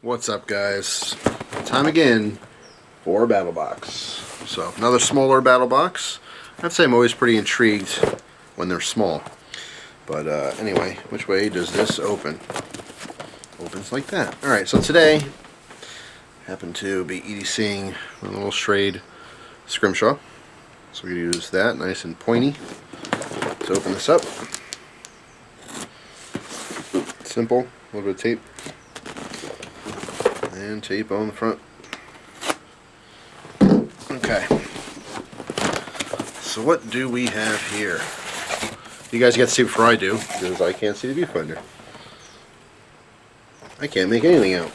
What's up, guys? Time again for BattlBox. So another smaller BattlBox. I'd say I'm always pretty intrigued when they're small. But anyway, which way does this open? Opens like that. Alright, so today I happen to be EDCing a little strayed scrimshaw. So we use that nice and pointy to open this up. Simple, a little bit of tape. And tape on the front. Okay. So what do we have here? You guys get to see before I do, because I can't see the viewfinder. I can't make anything out.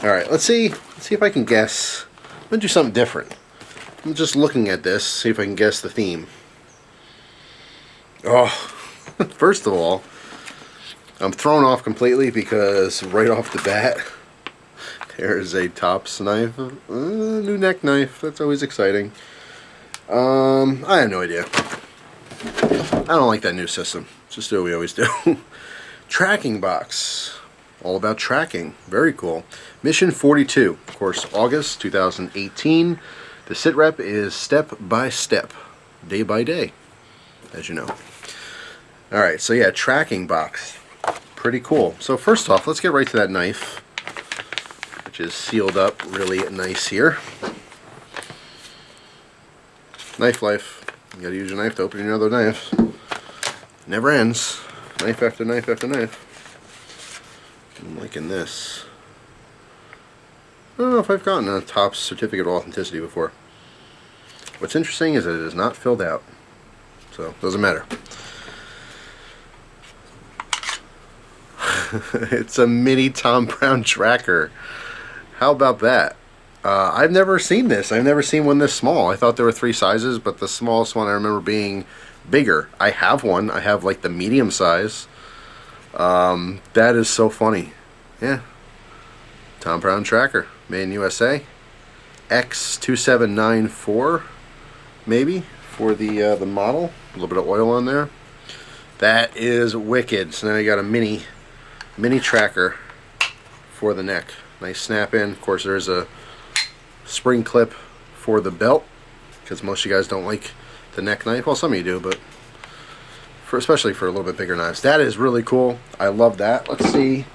Alright, let's see if I can guess. I'm going to do something different. I'm just looking at this, see if I can guess the theme. Oh, first of all, I'm thrown off completely because right off the bat, there is a Tops knife, new neck knife. That's always exciting. I have no idea. I don't like that new system. Just do what we always do. Tracking box, all about tracking. Very cool. Mission 42, of course, August 2018. The sit rep is step by step, day by day, as you know. All right, so yeah, tracking box. Pretty cool. So first off, let's get right to that knife, which is sealed up really nice here. Knife life. You gotta use your knife to open your other knives. Never ends. Knife after knife after knife. I'm liking this. I don't know if I've gotten a Tops certificate of authenticity before. What's interesting is that it is not filled out, so it doesn't matter. It's a mini Tom Brown tracker. How about that? I've never seen this. I've never seen one this small. I thought there were 3 sizes, but the smallest one I remember being bigger. I have one. I have like the medium size. That is so funny. Yeah. Tom Brown tracker. Made in USA. X2794 maybe for the model. A little bit of oil on there. That is wicked. So now you got a mini tracker for the neck. Nice snap in. Of course, there's a spring clip for the belt, because most of you guys don't like the neck knife. Well, some of you do, but especially for a little bit bigger knives. That is really cool. I love that. Let's see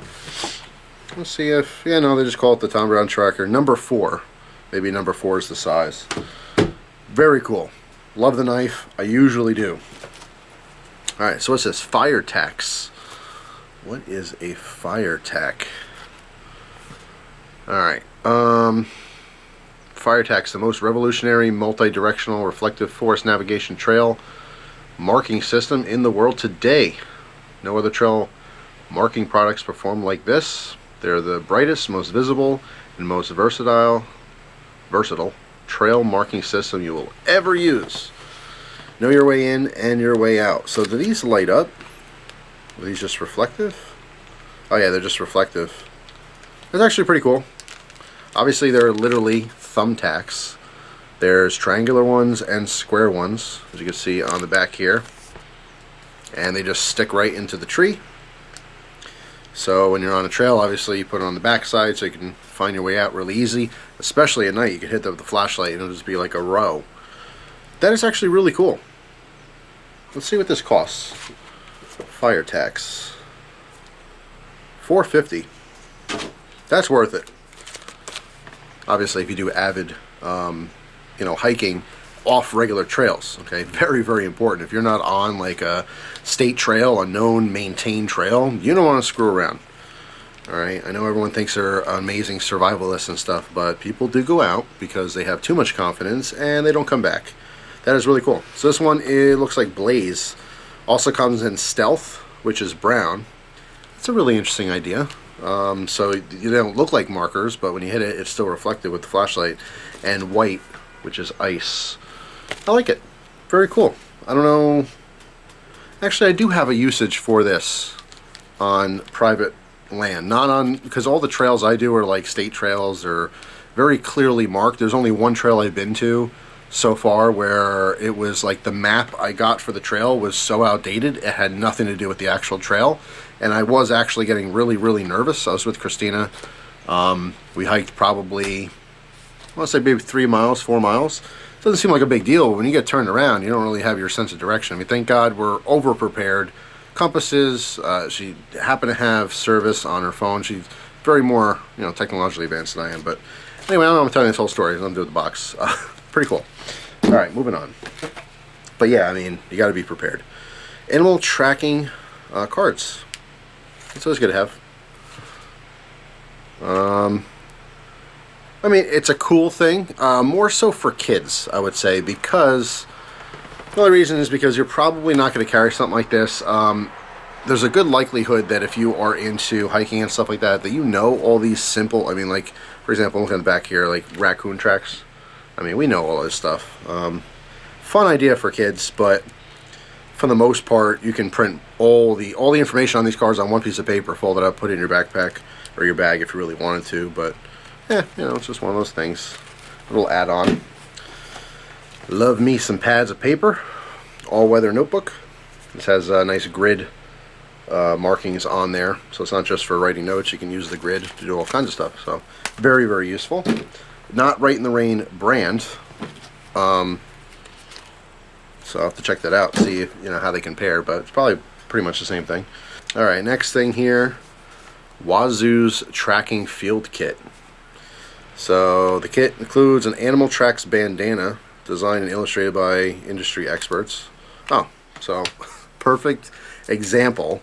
if, yeah, no, they just call it the Tom Brown tracker number 4. Maybe number 4 is the size. Very cool. Love the knife. I usually do. Alright, so what's this? Fire tax. What is a fire tack? Alright, fire tack's the most revolutionary multi-directional reflective forest navigation trail marking system in the world today. No other trail marking products perform like this. They're the brightest, most visible, and most versatile trail marking system you will ever use. Know your way in and your way out. So do these light up? Are these just reflective? Oh yeah, they're just reflective. That's actually pretty cool. Obviously, they're literally thumbtacks. There's triangular ones and square ones, as you can see on the back here. And they just stick right into the tree. So when you're on a trail, obviously you put it on the back side so you can find your way out really easy. Especially at night, you can hit them with the flashlight and it'll just be like a row. That is actually really cool. Let's see what this costs. Fire tax. $4.50. That's worth it. Obviously, if you do avid, hiking off regular trails, okay, very, very important. If you're not on like a state trail, a known, maintained trail, you don't want to screw around. All right, I know everyone thinks they're amazing survivalists and stuff, but people do go out because they have too much confidence and they don't come back. That is really cool. So this one, it looks like Blaze. Also comes in Stealth, which is brown. It's a really interesting idea. So you don't look like markers, but when you hit it, it's still reflected with the flashlight. And white, which is ice. I like it. Very cool. I don't know. Actually, I do have a usage for this on private land. Not on, because all the trails I do are like state trails. They're very clearly marked. There's only one trail I've been to so far where it was like the map I got for the trail was so outdated, it had nothing to do with the actual trail. And I was actually getting really, really nervous. I was with Christina. We hiked probably, I want to say maybe 3 miles, 4 miles. It doesn't seem like a big deal. When you get turned around, you don't really have your sense of direction. I mean, thank God we're over-prepared. Compasses, she happened to have service on her phone. She's very more, technologically advanced than I am. But anyway, I'm telling this whole story. I'm doing the box. Pretty cool. All right, moving on. But yeah, I mean, you got to be prepared. Animal tracking cards. It's always good to have. I mean, it's a cool thing. More so for kids, I would say, because the only reason is because you're probably not going to carry something like this. There's a good likelihood that if you are into hiking and stuff like that, that you know all these simple, I mean, like, for example, look at the back here, like raccoon tracks. I mean, we know all this stuff. Fun idea for kids, but for the most part, you can print all the information on these cards on one piece of paper, fold it up, put it in your backpack or your bag if you really wanted to. But yeah, it's just one of those things. A little add-on. Love me some pads of paper. All-weather notebook. This has a nice grid markings on there, so it's not just for writing notes. You can use the grid to do all kinds of stuff. So very, very useful. Not Right in the Rain brand. So I'll have to check that out, see if, how they compare, but it's probably pretty much the same thing. All right, next thing here, Wazoo's Tracking Field Kit. So the kit includes an Animal Tracks bandana, designed and illustrated by industry experts. Oh, so perfect example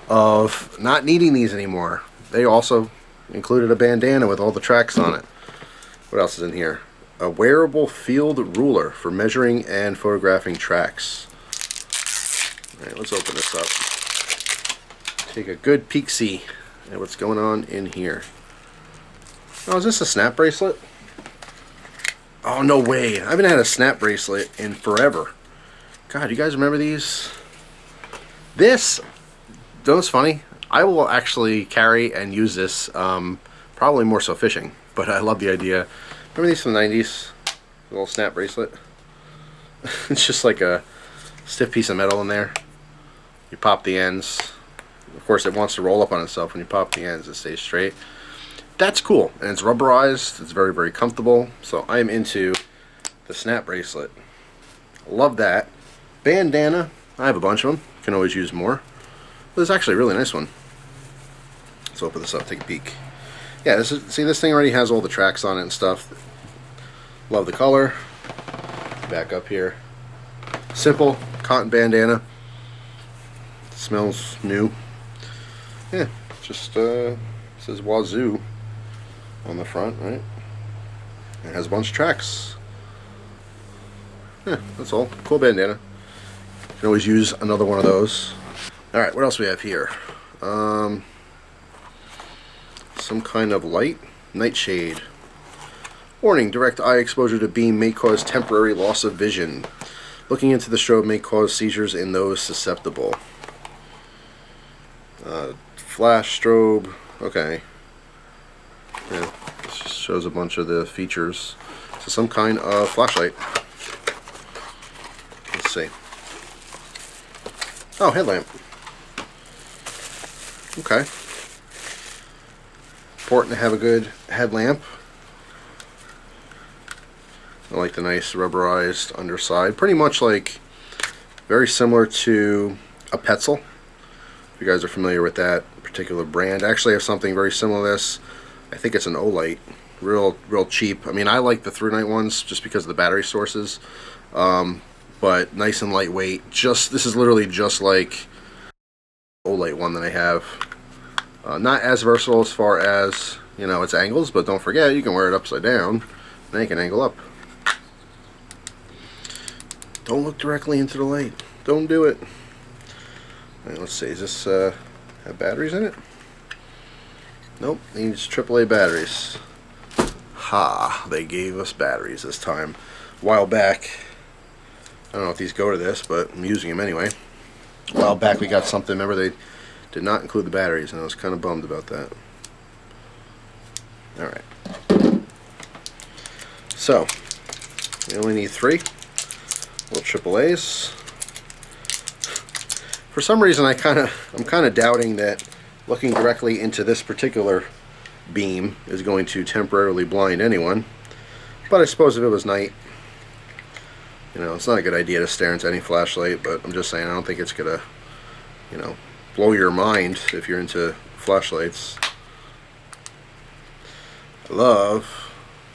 of not needing these anymore. They also included a bandana with all the tracks on it. What else is in here? A wearable field ruler for measuring and photographing tracks. All right, let's open this up. Take a good peek-see at what's going on in here. Oh, is this a snap bracelet? Oh, no way. I haven't had a snap bracelet in forever. God, you guys remember these? This, though it's funny, I will actually carry and use this, probably more so fishing, but I love the idea. Remember these from the 90s? A little snap bracelet. It's just like a stiff piece of metal in there. You pop the ends. Of course, it wants to roll up on itself. When you pop the ends, it stays straight. That's cool, and it's rubberized. It's very, very comfortable. So I am into the snap bracelet. Love that. Bandana. I have a bunch of them. You can always use more. But it's actually a really nice one. Let's open this up, take a peek. Yeah, see, this thing already has all the tracks on it and stuff. Love the color. Back up here. Simple cotton bandana. Smells new. Yeah, just says Wazoo on the front, right? It has a bunch of tracks. Yeah, that's all. Cool bandana. You can always use another one of those. Alright, what else we have here? Some kind of light. Nightshade. Warning, direct eye exposure to beam may cause temporary loss of vision. Looking into the strobe may cause seizures in those susceptible. Flash strobe. Okay. Yeah, this just shows a bunch of the features. So some kind of flashlight. Let's see. Oh, headlamp. Okay. Important to have a good headlamp. I like the nice rubberized underside. Pretty much like, very similar to a Petzl. If you guys are familiar with that particular brand. Actually, I have something very similar to this. I think it's an Olight. Real cheap. I mean, I like the through night ones just because of the battery sources. But nice and lightweight. This is literally just like Olight one that I have. Not as versatile as far as, its angles, but don't forget, you can wear it upside down. Then you can angle up. Don't look directly into the light. Don't do it. Alright, let's see. Does this have batteries in it? Nope. Needs AAA batteries. Ha! They gave us batteries this time. A while back, I don't know if these go to this, but I'm using them anyway. A while back we got something, remember they did not include the batteries, and I was kind of bummed about that. Alright. So, We only need 3 little AAAs. For some reason, I'm kind of doubting that looking directly into this particular beam is going to temporarily blind anyone. But I suppose if it was night, you know, it's not a good idea to stare into any flashlight. But I'm just saying, I don't think it's gonna, you know, blow your mind if you're into flashlights. I love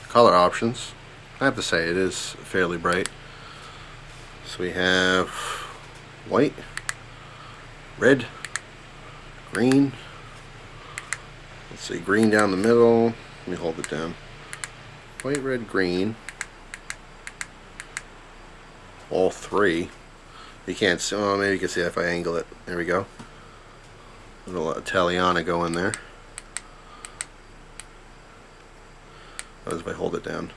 color options. I have to say, it is fairly bright. So we have white, red, green. Let's see, green down the middle. Let me hold it down. White, red, green. All 3. You can't see. Oh, maybe you can see that if I angle it. There we go. A little Italiana go in there. What if I hold it down?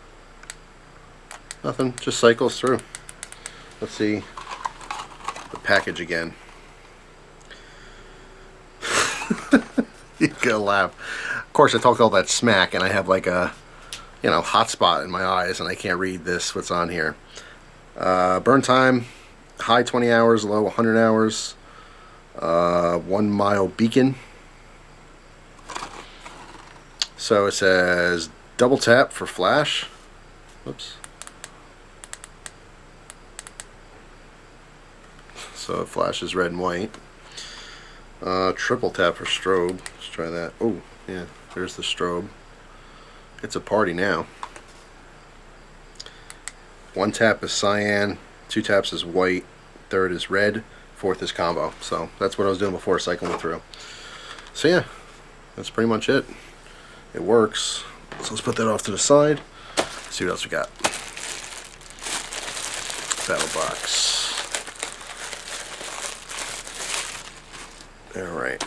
Nothing. Just cycles through. Let's see the package again. You gotta laugh. Of course, I talked all that smack, and I have like a, you know, hot spot in my eyes, and I can't read this. What's on here? Burn time, high 20 hours, low 100 hours. 1 mile beacon. So it says double tap for flash. Oops. So it flashes red and white. Triple tap for strobe. Let's try that. Oh, yeah, there's the strobe. It's a party now. 1 tap is cyan, 2 taps is white, 3rd is red, 4th is combo. So that's what I was doing before cycling through. So yeah, that's pretty much it. It works. So let's put that off to the side. Let's see what else we got. BattlBox. Alright,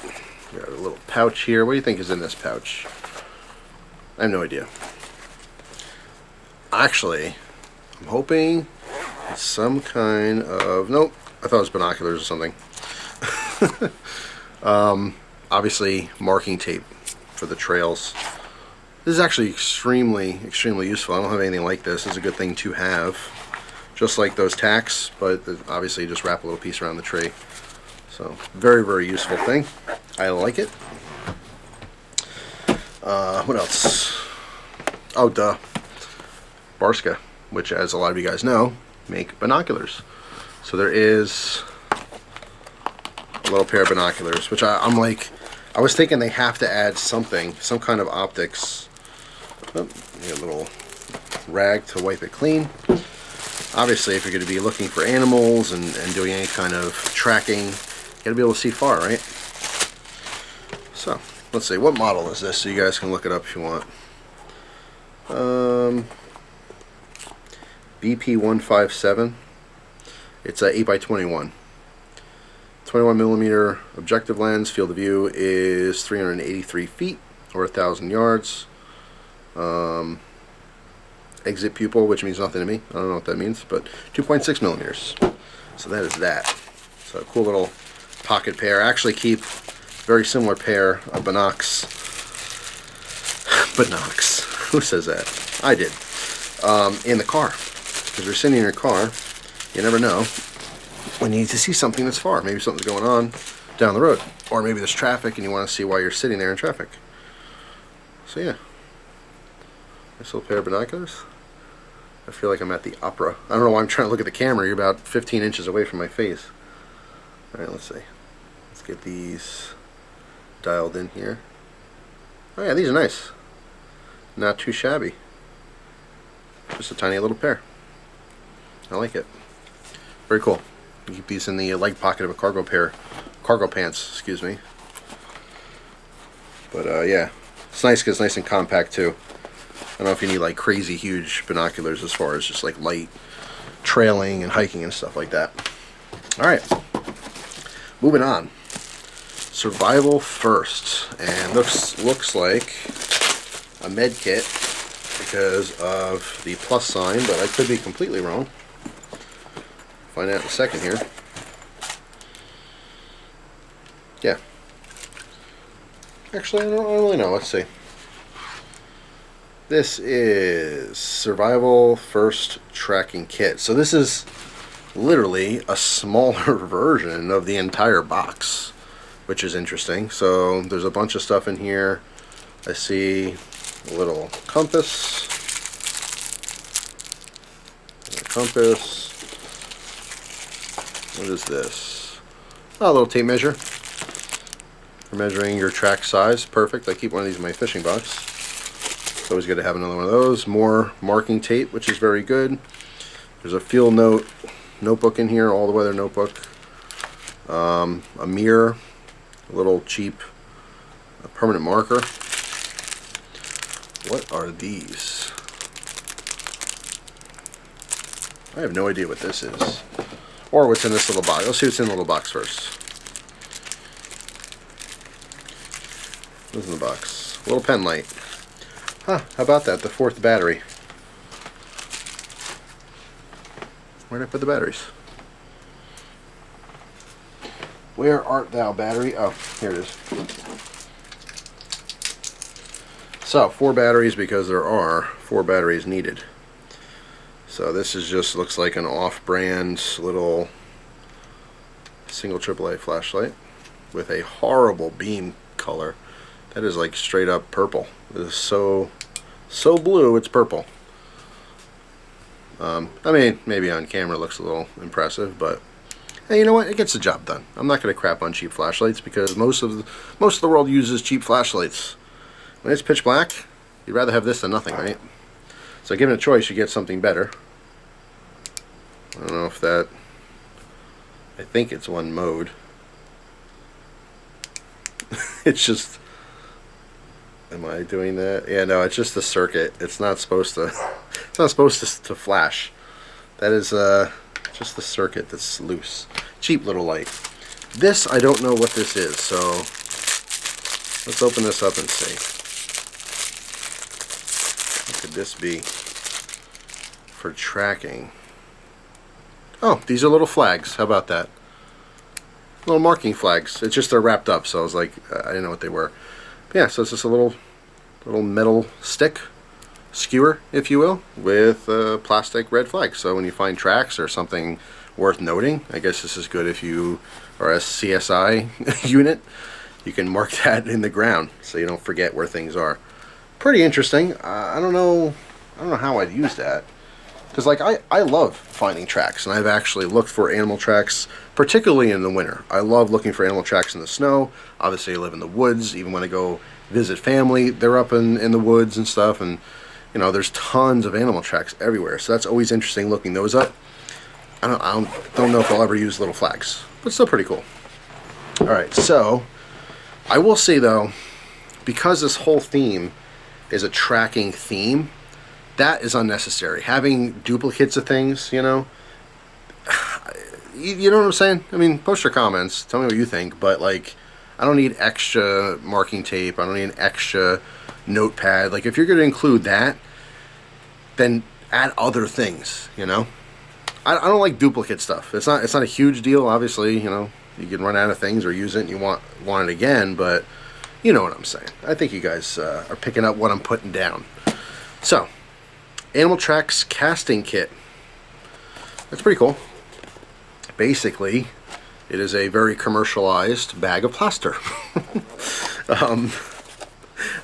we got a little pouch here. What do you think is in this pouch? I have no idea. Actually, I'm hoping it's some kind of... Nope, I thought it was binoculars or something. Obviously, marking tape for the trails. This is actually extremely useful. I don't have anything like this. It's a good thing to have. Just like those tacks, but obviously you just wrap a little piece around the tree. So, very useful thing. I like it. What else? Oh, duh. Barska, which, as a lot of you guys know, make binoculars. So there is a little pair of binoculars, which I'm like, I was thinking they have to add something, some kind of optics. Oh, a little rag to wipe it clean. Obviously, if you're going to be looking for animals and doing any kind of tracking, you gotta be able to see far, right? So, let's see, what model is this? So you guys can look it up if you want. BP157. It's a 8x21. 21mm objective lens. Field of view is 383 feet or 1,000 yards. Exit pupil, which means nothing to me. I don't know what that means, but 2.6 millimeters. So that is that. So a cool little pocket pair. I actually keep a very similar pair of binocs. Binocs. Who says that? I did. In the car. Because you're sitting in your car, you never know when you need to see something that's far. Maybe something's going on down the road. Or maybe there's traffic and you want to see why you're sitting there in traffic. So yeah. Nice little pair of binoculars. I feel like I'm at the opera. I don't know why I'm trying to look at the camera. You're about 15 inches away from my face. Alright, let's see. Let's get these dialed in here. Oh yeah, these are nice. Not too shabby. Just a tiny little pair. I like it. Very cool. You keep these in the leg pocket of a cargo pants, excuse me. But yeah, it's nice because it's nice and compact too. I don't know if you need like crazy huge binoculars as far as just like light trailing and hiking and stuff like that. Alright, moving on. Survival first, and looks like a med kit because of the plus sign, but I could be completely wrong. Find out in a second here. Yeah. Actually, I don't really know. Let's see. This is Survival First Tracking Kit. So this is literally a smaller version of the entire box, which is interesting. So there's a bunch of stuff in here. I see a little compass. What is this? Oh, a little tape measure for measuring your track size. Perfect. I keep one of these in my fishing box. It's always good to have another one of those. More marking tape, which is very good. There's a field notebook in here, all the weather notebook. A mirror, a little cheap permanent marker. What are these? I have no idea what this is, or what's in this little box. Let's see what's in the little box first. What's in the box? A little pen light. Huh, how about that? The 4th battery. Where did I put the batteries? Where art thou, battery? Oh, here it is. So, 4 batteries because there are 4 batteries needed. So this is just looks like an off-brand little single AAA flashlight with a horrible beam color. That is like straight up purple. It is so blue it's purple. I mean, maybe on camera it looks a little impressive, but hey, you know what? It gets the job done. I'm not going to crap on cheap flashlights because most of the world uses cheap flashlights. When it's pitch black, you'd rather have this than nothing, right? So given a choice, you get something better. I don't know if that... I think it's one mode. It's just... Am I doing that? Yeah, no, it's just the circuit. It's not supposed to... It's not supposed to flash. That is just the circuit that's loose. Cheap little light. This, I don't know what this is, so... Let's open this up and see. What could this be for tracking? Oh, these are little flags. How about that? Little marking flags. It's just they're wrapped up, so I was like, I didn't know what they were. But yeah, so it's just a little metal stick, skewer, if you will, with a plastic red flag. So when you find tracks or something worth noting, I guess this is good if you are a CSI unit. You can mark that in the ground so you don't forget where things are. Pretty interesting. I don't know how I'd use that. Because like I love finding tracks, and I've actually looked for animal tracks, particularly in the winter. I love looking for animal tracks in the snow. Obviously I live in the woods. Even when I go visit family, they're up in the woods and stuff, and you know, there's tons of animal tracks everywhere. So that's always interesting looking those up. I don't know if I'll ever use little flags, but still pretty cool. Alright, so I will say though, because this whole theme is a tracking theme, that is unnecessary. Having duplicates of things, you know, you know what I'm saying? I mean, post your comments, tell me what you think, but like, I don't need extra marking tape, I don't need an extra notepad. Like, if you're going to include that, then add other things, you know? I don't like duplicate stuff. It's not a huge deal, obviously, you know, you can run out of things or use it and you want it again, but you know what I'm saying. I think you guys are picking up what I'm putting down. So, Animal Tracks casting kit. That's pretty cool. Basically, it is a very commercialized bag of plaster.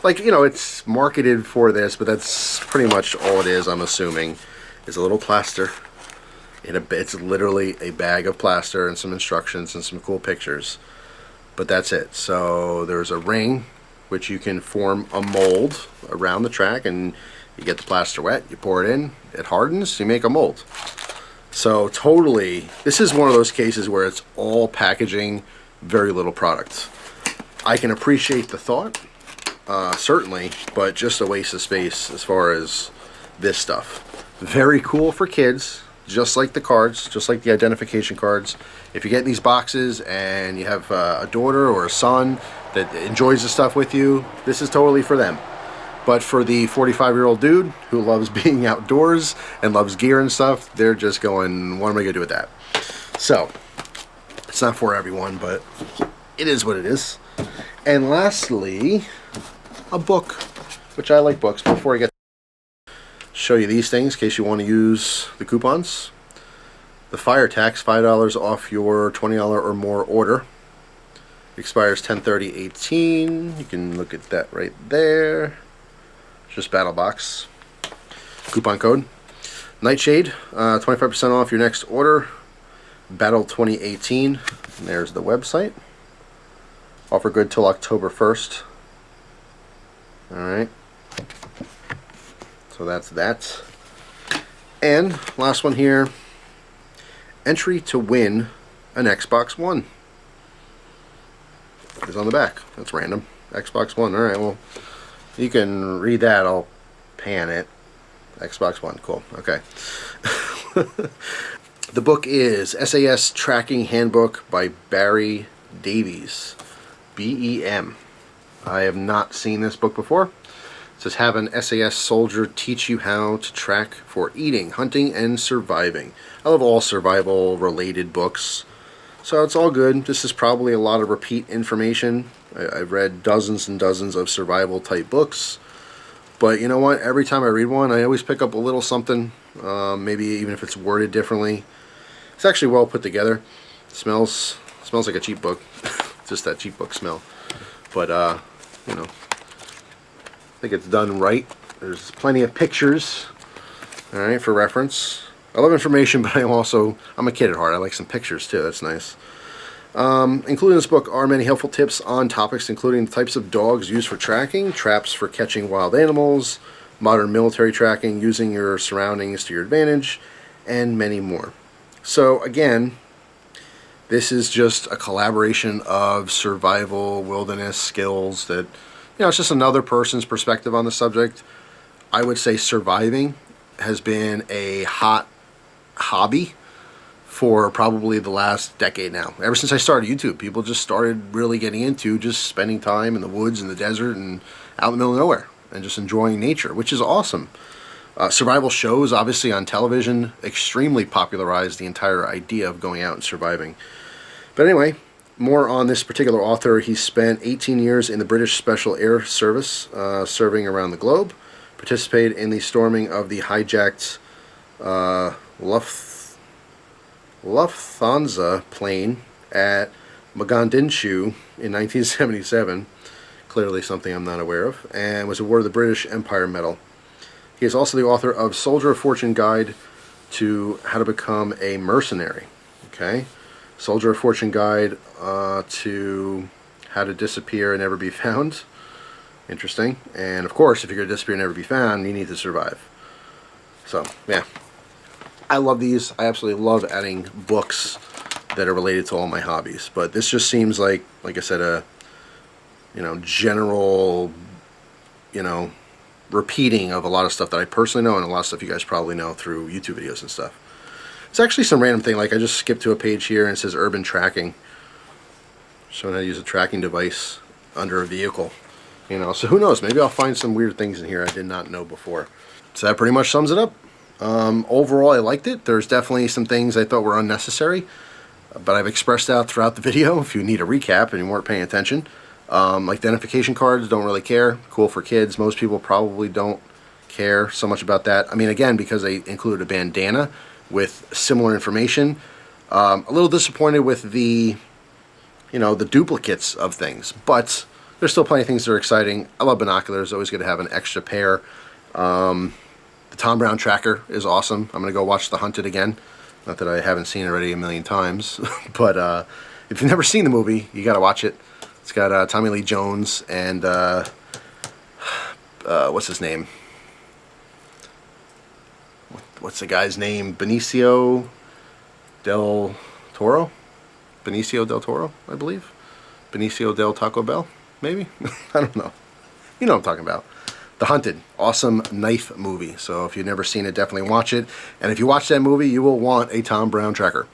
Like, you know, it's marketed for this, but that's pretty much all it is, I'm assuming, is a little plaster. It's literally a bag of plaster and some instructions and some cool pictures. But that's it. So there's a ring, which you can form a mold around the track, and you get the plaster wet, you pour it in, it hardens, you make a mold. So totally, this is one of those cases where it's all packaging, very little product. I can appreciate the thought, certainly, but just a waste of space as far as this stuff. Very cool for kids, just like the cards, just like the identification cards. If you get these boxes and you have a daughter or a son that enjoys the stuff with you, this is totally for them. But for the 45-year-old dude who loves being outdoors and loves gear and stuff, they're just going, what am I going to do with that? So, it's not for everyone, but it is what it is. And lastly, a book, which I like books. Before I get show you these things in case you want to use the coupons. The fire tax, $5 off your $20 or more order. Expires 10/30/18. You can look at that right there. Just BattlBox. Coupon code. Nightshade, 25% off your next order. Battle 2018. And there's the website. Offer good till October 1st. Alright. So that's that. And last one here. Entry to win an Xbox One. Is on the back. That's random. Xbox One. Alright, well, you can read that. I'll pan it. Xbox One. Cool. Okay. The book is SAS Tracking Handbook by Barry Davies. BEM. I have not seen this book before. It says, have an SAS soldier teach you how to track for eating, hunting, and surviving. I love all survival related books. So it's all good. This is probably a lot of repeat information. I've read dozens and dozens of survival type books. But you know what? Every time I read one, I always pick up a little something. Maybe even if it's worded differently. It's actually well put together. It smells like a cheap book. Just that cheap book smell. But, you know, I think it's done right. There's plenty of pictures, all right, for reference. I love information, but I'm a kid at heart. I like some pictures too. That's nice. Included in this book are many helpful tips on topics including types of dogs used for tracking, traps for catching wild animals, modern military tracking, using your surroundings to your advantage, and many more. So again, this is just a collaboration of survival, wilderness skills that, it's just another person's perspective on the subject. I would say surviving has been a hot hobby for probably the last decade now. Ever since I started YouTube, people just started really getting into just spending time in the woods and the desert and out in the middle of nowhere and just enjoying nature, which is awesome. Survival shows, obviously on television, extremely popularized the entire idea of going out and surviving. But anyway, more on this particular author. He spent 18 years in the British Special Air Service, serving around the globe, participated in the storming of the hijacked Lufthansa plane at Mogadishu in 1977, clearly something I'm not aware of, and was awarded the British Empire Medal. He is also the author of Soldier of Fortune Guide to How to Become a Mercenary. Okay, Soldier of Fortune Guide to How to Disappear and Never Be Found. Interesting. And of course, if you're going to disappear and never be found, you need to survive. So, yeah. I love these. I absolutely love adding books that are related to all my hobbies. But this just seems like I said, a general, repeating of a lot of stuff that I personally know and a lot of stuff you guys probably know through YouTube videos and stuff. It's actually some random thing, like I just skipped to a page here and it says urban tracking. Showing how to use a tracking device under a vehicle. So who knows, maybe I'll find some weird things in here I did not know before. So that pretty much sums it up. Overall, I liked it. There's definitely some things I thought were unnecessary, but I've expressed out throughout the video if you need a recap and you weren't paying attention. Like identification cards, don't really care. Cool for kids. Most people probably don't care so much about that. I mean, again, because they included a bandana with similar information. A little disappointed with the, the duplicates of things, but there's still plenty of things that are exciting. I love binoculars. Always good to have an extra pair. The Tom Brown tracker is awesome. I'm going to go watch The Hunted again. Not that I haven't seen it already a million times, but if you've never seen the movie, you got to watch it. It's got Tommy Lee Jones and what's his name? What's the guy's name? Benicio del Toro? Benicio del Toro, I believe. Benicio del Taco Bell, maybe? I don't know. You know what I'm talking about. The Hunted. Awesome knife movie. So if you've never seen it, definitely watch it. And if you watch that movie, you will want a Tom Brown tracker.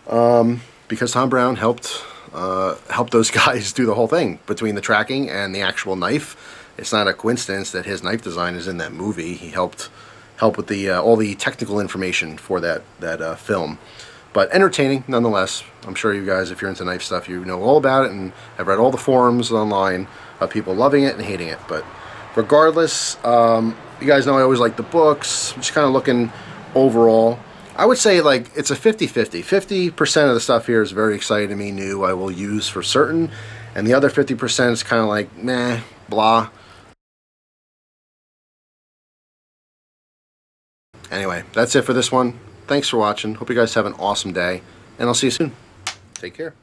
Because Tom Brown helped those guys do the whole thing between the tracking and the actual knife. It's not a coincidence that his knife design is in that movie. He helped with the all the technical information for that film. But entertaining nonetheless. I'm sure you guys, if you're into knife stuff, you know all about it, and I've read all the forums online of people loving it and hating it. But regardless, You guys know I always like the books. I'm just kind of looking overall. I would say like it's a 50-50. 50% of the stuff here is very exciting to me, new, I will use for certain. And the other 50% is kind of like, meh, blah. Anyway, that's it for this one. Thanks for watching. Hope you guys have an awesome day. And I'll see you soon. Take care.